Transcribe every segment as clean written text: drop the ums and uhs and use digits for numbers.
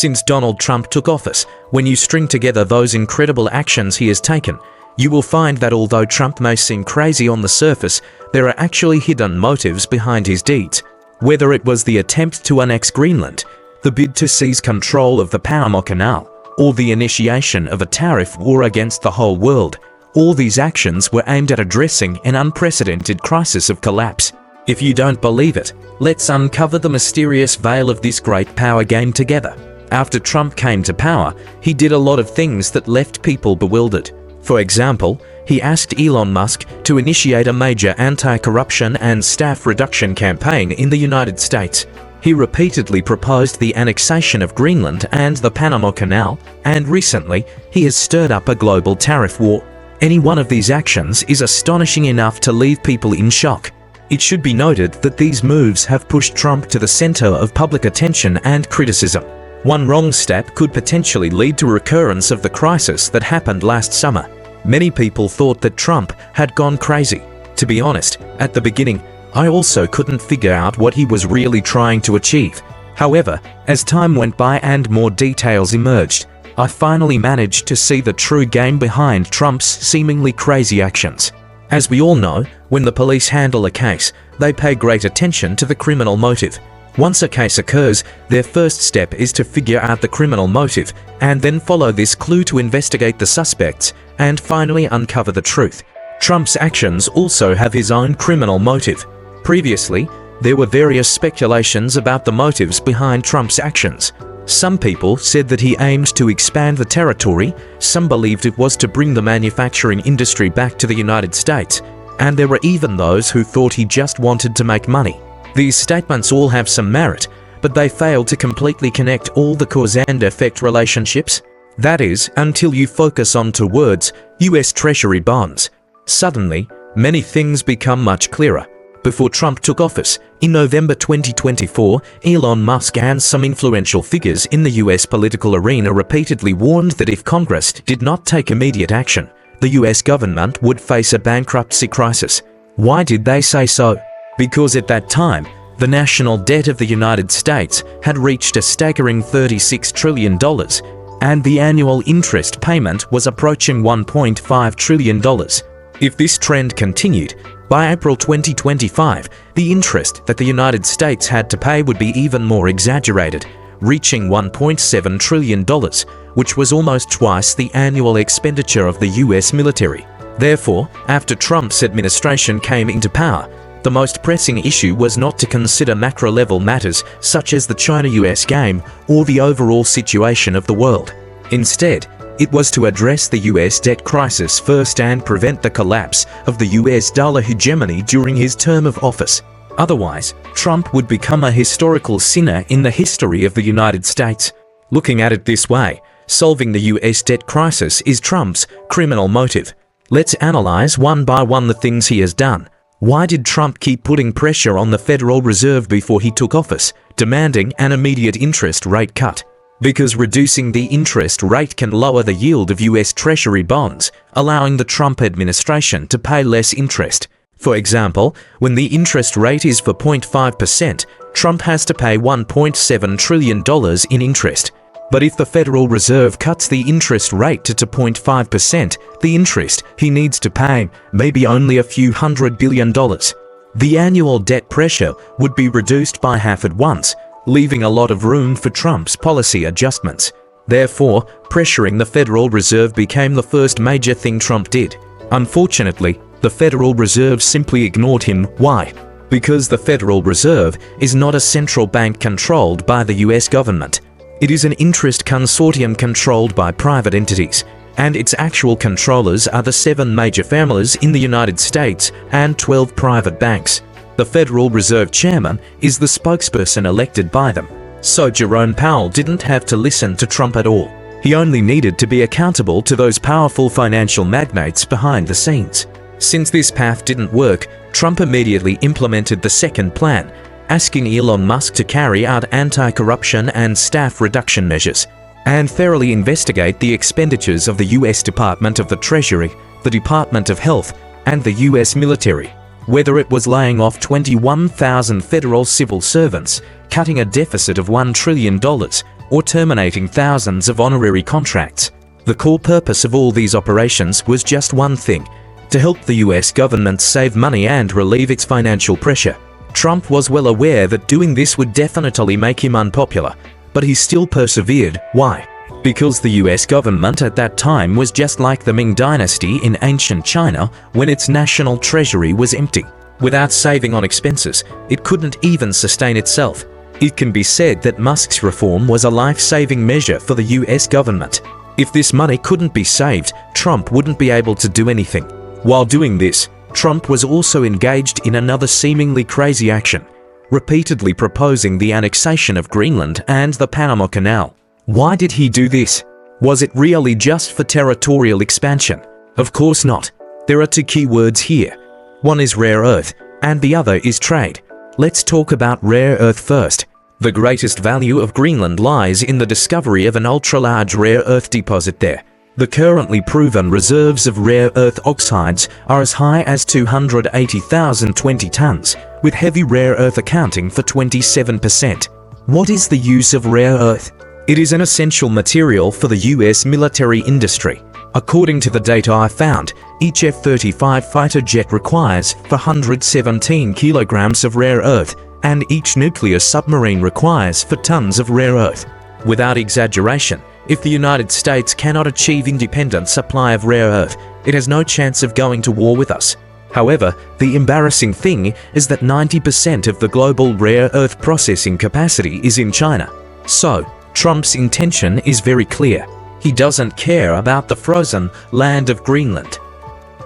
since Donald Trump took office. When you string together those incredible actions he has taken, you will find that although Trump may seem crazy on the surface, there are actually hidden motives behind his deeds. Whether it was the attempt to annex Greenland, the bid to seize control of the Panama Canal, or the initiation of a tariff war against the whole world, all these actions were aimed at addressing an unprecedented crisis of collapse. If you don't believe it, let's uncover the mysterious veil of this great power game together. After Trump came to power, he did a lot of things that left people bewildered. For example, he asked Elon Musk to initiate a major anti-corruption and staff reduction campaign in the United States. He repeatedly proposed the annexation of Greenland and the Panama Canal, and recently, he has stirred up a global tariff war. Any one of these actions is astonishing enough to leave people in shock. It should be noted that these moves have pushed Trump to the center of public attention and criticism. One wrong step could potentially lead to a recurrence of the crisis that happened last summer. Many people thought that Trump had gone crazy. To be honest, at the beginning, I also couldn't figure out what he was really trying to achieve. However, as time went by and more details emerged, I finally managed to see the true game behind Trump's seemingly crazy actions. As we all know, when the police handle a case, they pay great attention to the criminal motive. Once a case occurs, their first step is to figure out the criminal motive, and then follow this clue to investigate the suspects, and finally uncover the truth. Trump's actions also have his own criminal motive. Previously, there were various speculations about the motives behind Trump's actions. Some people said that he aimed to expand the territory, some believed it was to bring the manufacturing industry back to the United States, and there were even those who thought he just wanted to make money. These statements all have some merit, but they fail to completely connect all the cause and effect relationships. That is, until you focus on two words, US Treasury bonds. Suddenly, many things become much clearer. Before Trump took office, in November 2024, Elon Musk and some influential figures in the US political arena repeatedly warned that if Congress did not take immediate action, the US government would face a bankruptcy crisis. Why did they say so? Because at that time, the national debt of the United States had reached a staggering $36 trillion, and the annual interest payment was approaching $1.5 trillion. If this trend continued, by April 2025, the interest that the United States had to pay would be even more exaggerated, reaching $1.7 trillion, which was almost twice the annual expenditure of the US military. Therefore, after Trump's administration came into power, the most pressing issue was not to consider macro-level matters such as the China-US game or the overall situation of the world. Instead, it was to address the US debt crisis first and prevent the collapse of the US dollar hegemony during his term of office. Otherwise, Trump would become a historical sinner in the history of the United States. Looking at it this way, solving the US debt crisis is Trump's criminal motive. Let's analyze one by one the things he has done. Why did Trump keep putting pressure on the Federal Reserve before he took office, demanding an immediate interest rate cut? Because reducing the interest rate can lower the yield of US Treasury bonds, allowing the Trump administration to pay less interest. For example, when the interest rate is for 0.5%, Trump has to pay $1.7 trillion in interest. But if the Federal Reserve cuts the interest rate to 0.5%, the interest he needs to pay may be only a few $100 billion. The annual debt pressure would be reduced by half at once, leaving a lot of room for Trump's policy adjustments. Therefore, pressuring the Federal Reserve became the first major thing Trump did. Unfortunately, the Federal Reserve simply ignored him. Why? Because the Federal Reserve is not a central bank controlled by the US government. It is an interest consortium controlled by private entities, and its actual controllers are the 7 major families in the United States and 12 private banks. The Federal Reserve Chairman is the spokesperson elected by them. So Jerome Powell didn't have to listen to Trump at all. He only needed to be accountable to those powerful financial magnates behind the scenes. Since this path didn't work, Trump immediately implemented the second plan, asking Elon Musk to carry out anti-corruption and staff reduction measures, and thoroughly investigate the expenditures of the US Department of the Treasury, the Department of Health, and the US military. Whether it was laying off 21,000 federal civil servants, cutting a deficit of $1 trillion, or terminating thousands of honorary contracts. The core purpose of all these operations was just one thing: to help the US government save money and relieve its financial pressure. Trump was well aware that doing this would definitely make him unpopular, but he still persevered. Why? Because the US government at that time was just like the Ming Dynasty in ancient China when its national treasury was empty. Without saving on expenses, it couldn't even sustain itself. It can be said that Musk's reform was a life-saving measure for the US government. If this money couldn't be saved, Trump wouldn't be able to do anything. While doing this, Trump was also engaged in another seemingly crazy action, repeatedly proposing the annexation of Greenland and the Panama Canal. Why did he do this? Was it really just for territorial expansion? Of course not. There are two key words here. One is rare earth, and the other is trade. Let's talk about rare earth first. The greatest value of Greenland lies in the discovery of an ultra-large rare earth deposit there. The currently proven reserves of rare earth oxides are as high as 280,020 tons, with heavy rare earth accounting for 27%. What is the use of rare earth? It is an essential material for the US military industry. According to the data I found, each F-35 fighter jet requires 417 kilograms of rare earth, and each nuclear submarine requires 4 tons of rare earth. Without exaggeration, if the United States cannot achieve independent supply of rare earth, it has no chance of going to war with us. However, the embarrassing thing is that 90% of the global rare earth processing capacity is in China. So, Trump's intention is very clear. He doesn't care about the frozen land of Greenland.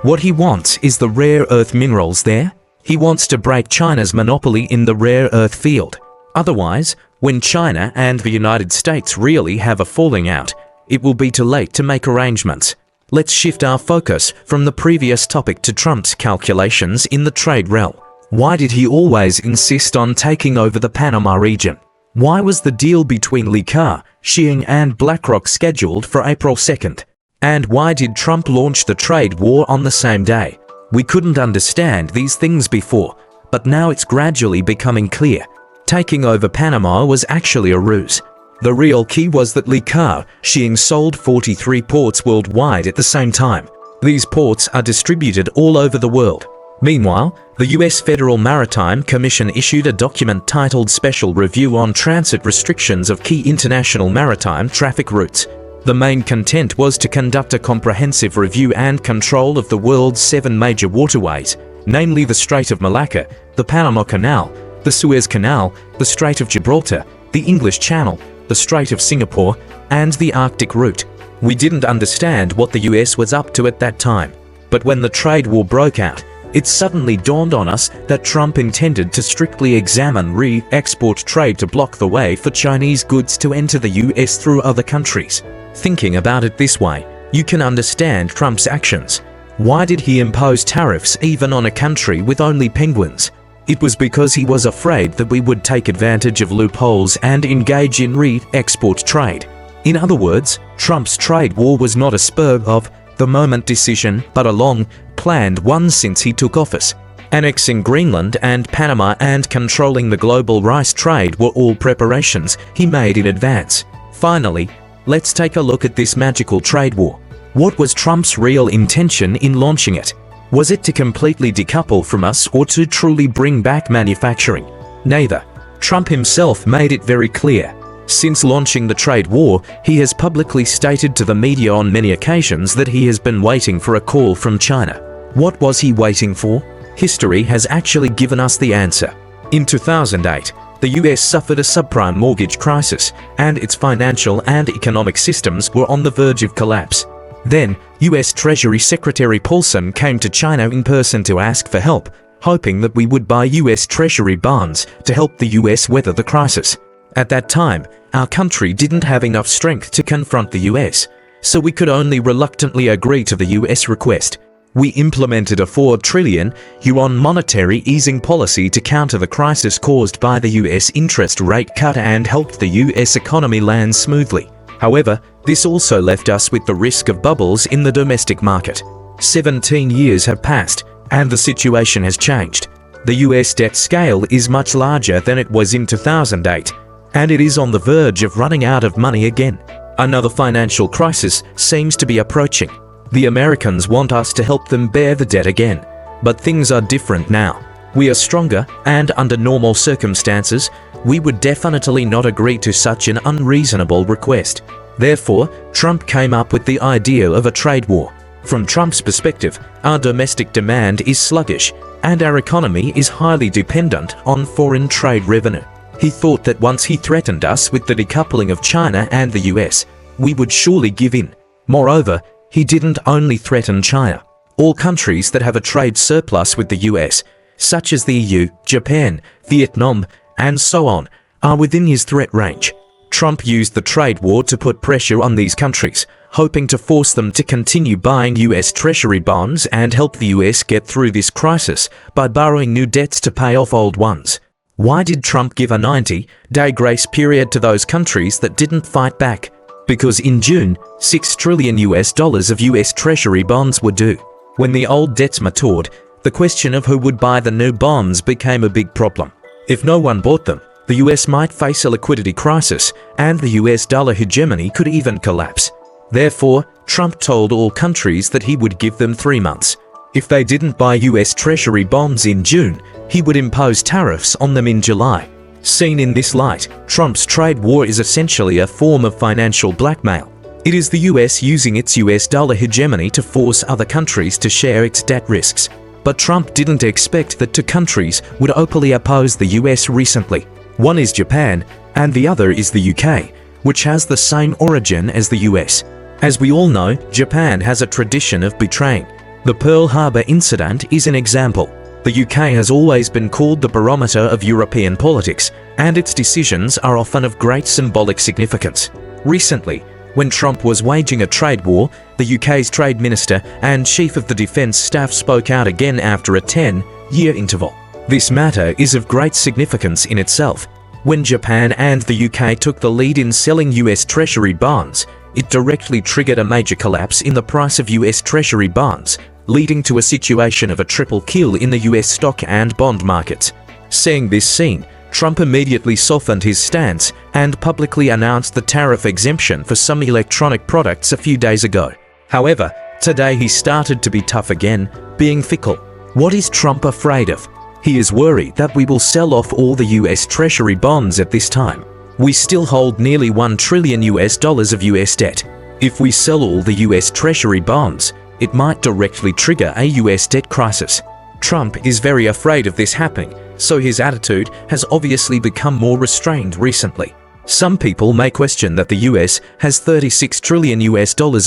What he wants is the rare earth minerals there. He wants to break China's monopoly in the rare earth field. Otherwise, when China and the United States really have a falling out, it will be too late to make arrangements. Let's shift our focus from the previous topic to Trump's calculations in the trade realm. Why did he always insist on taking over the Panama region? Why was the deal between Li Ka, Xiang and BlackRock scheduled for April 2nd? And why did Trump launch the trade war on the same day? We couldn't understand these things before, but now it's gradually becoming clear. Taking over Panama was actually a ruse. The real key was that Li Ka, Xiang sold 43 ports worldwide at the same time. These ports are distributed all over the world. Meanwhile, the US Federal Maritime Commission issued a document titled Special Review on Transit Restrictions of Key International Maritime Traffic Routes. The main content was to conduct a comprehensive review and control of the world's 7 major waterways, namely the Strait of Malacca, the Panama Canal, the Suez Canal, the Strait of Gibraltar, the English Channel, the Strait of Singapore, and the Arctic route. We didn't understand what the US was up to at that time. But when the trade war broke out, it suddenly dawned on us that Trump intended to strictly examine re-export trade to block the way for Chinese goods to enter the US through other countries. Thinking about it this way, you can understand Trump's actions. Why did he impose tariffs even on a country with only penguins? It was because he was afraid that we would take advantage of loopholes and engage in re-export trade. In other words, Trump's trade war was not a spur-of-the-moment decision, but a long-planned one since he took office. Annexing Greenland and Panama and controlling the global rice trade were all preparations he made in advance. Finally, let's take a look at this magical trade war. What was Trump's real intention in launching it? Was it to completely decouple from us or to truly bring back manufacturing? Neither. Trump himself made it very clear. Since launching the trade war, he has publicly stated to the media on many occasions that he has been waiting for a call from China. What was he waiting for? History has actually given us the answer. In 2008, the US suffered a subprime mortgage crisis, and its financial and economic systems were on the verge of collapse. Then, US Treasury Secretary Paulson came to China in person to ask for help, hoping that we would buy US Treasury bonds to help the US weather the crisis. At that time, our country didn't have enough strength to confront the US, so we could only reluctantly agree to the US request. We implemented a 4 trillion yuan monetary easing policy to counter the crisis caused by the US interest rate cut and helped the US economy land smoothly. However, this also left us with the risk of bubbles in the domestic market. 17 years have passed, and the situation has changed. The US debt scale is much larger than it was in 2008. and it is on the verge of running out of money again. Another financial crisis seems to be approaching. The Americans want us to help them bear the debt again, but things are different now. We are stronger, and under normal circumstances, we would definitely not agree to such an unreasonable request. Therefore, Trump came up with the idea of a trade war. From Trump's perspective, our domestic demand is sluggish, and our economy is highly dependent on foreign trade revenue. He thought that once he threatened us with the decoupling of China and the US, we would surely give in. Moreover, he didn't only threaten China. All countries that have a trade surplus with the US, such as the EU, Japan, Vietnam, and so on, are within his threat range. Trump used the trade war to put pressure on these countries, hoping to force them to continue buying US Treasury bonds and help the US get through this crisis by borrowing new debts to pay off old ones. Why did Trump give a 90-day grace period to those countries that didn't fight back? Because in June, $6 trillion of US Treasury bonds were due. When the old debts matured, the question of who would buy the new bonds became a big problem. If no one bought them, the US might face a liquidity crisis, and the US dollar hegemony could even collapse. Therefore, Trump told all countries that he would give them 3 months. If they didn't buy US Treasury bonds in June, he would impose tariffs on them in July. Seen in this light, Trump's trade war is essentially a form of financial blackmail. It is the US using its US dollar hegemony to force other countries to share its debt risks. But Trump didn't expect that two countries would openly oppose the US recently. One is Japan, and the other is the UK, which has the same origin as the US. As we all know, Japan has a tradition of betraying. The Pearl Harbor incident is an example. The UK has always been called the barometer of European politics, and its decisions are often of great symbolic significance. Recently, when Trump was waging a trade war, the UK's trade minister and chief of the defence staff spoke out again after a 10-year interval. This matter is of great significance in itself. When Japan and the UK took the lead in selling US Treasury bonds, it directly triggered a major collapse in the price of US Treasury bonds, leading to a situation of a triple kill in the US stock and bond markets. Seeing this scene, Trump immediately softened his stance and publicly announced the tariff exemption for some electronic products a few days ago. However, today he started to be tough again, being fickle. What is Trump afraid of? He is worried that we will sell off all the US Treasury bonds at this time. We still hold nearly $1 trillion of US debt. If we sell all the US Treasury bonds, it might directly trigger a US debt crisis. Trump is very afraid of this happening, so his attitude has obviously become more restrained recently. Some people may question that the US has $36 trillion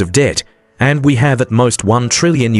of debt, and we have at most $1 trillion.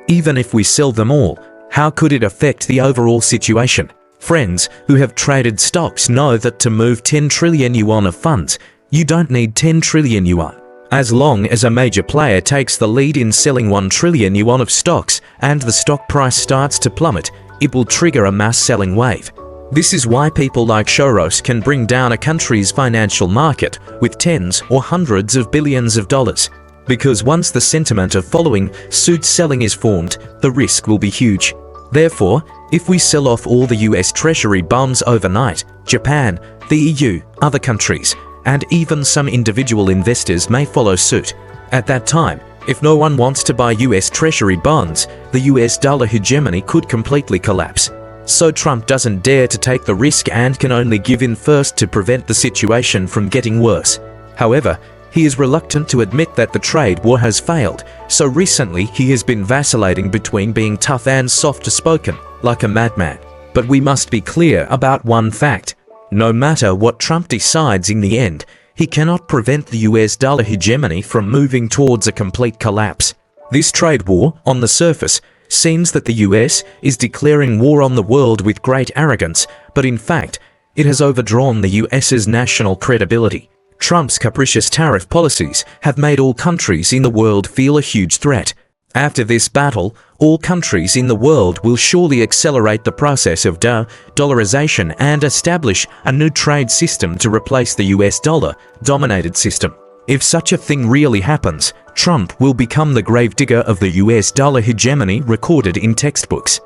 Even if we sell them all, how could it affect the overall situation? Friends who have traded stocks know that to move 10 trillion yuan of funds, you don't need 10 trillion yuan. As long as a major player takes the lead in selling 1 trillion yuan of stocks and the stock price starts to plummet, it will trigger a mass selling wave. This is why people like Soros can bring down a country's financial market with tens or hundreds of billions of dollars. Because once the sentiment of following suit selling is formed, the risk will be huge. Therefore, if we sell off all the US Treasury bonds overnight, Japan, the EU, other countries, and even some individual investors may follow suit. At that time, if no one wants to buy US Treasury bonds, the US dollar hegemony could completely collapse. So Trump doesn't dare to take the risk and can only give in first to prevent the situation from getting worse. However, he is reluctant to admit that the trade war has failed, so recently he has been vacillating between being tough and soft-spoken, like a madman. But we must be clear about one fact. No matter what Trump decides in the end, he cannot prevent the US dollar hegemony from moving towards a complete collapse. This trade war, on the surface, seems that the US is declaring war on the world with great arrogance, but in fact, it has overdrawn the US's national credibility. Trump's capricious tariff policies have made all countries in the world feel a huge threat. After this battle, all countries in the world will surely accelerate the process of dollarization and establish a new trade system to replace the US dollar-dominated system. If such a thing really happens, Trump will become the gravedigger of the US dollar hegemony recorded in textbooks.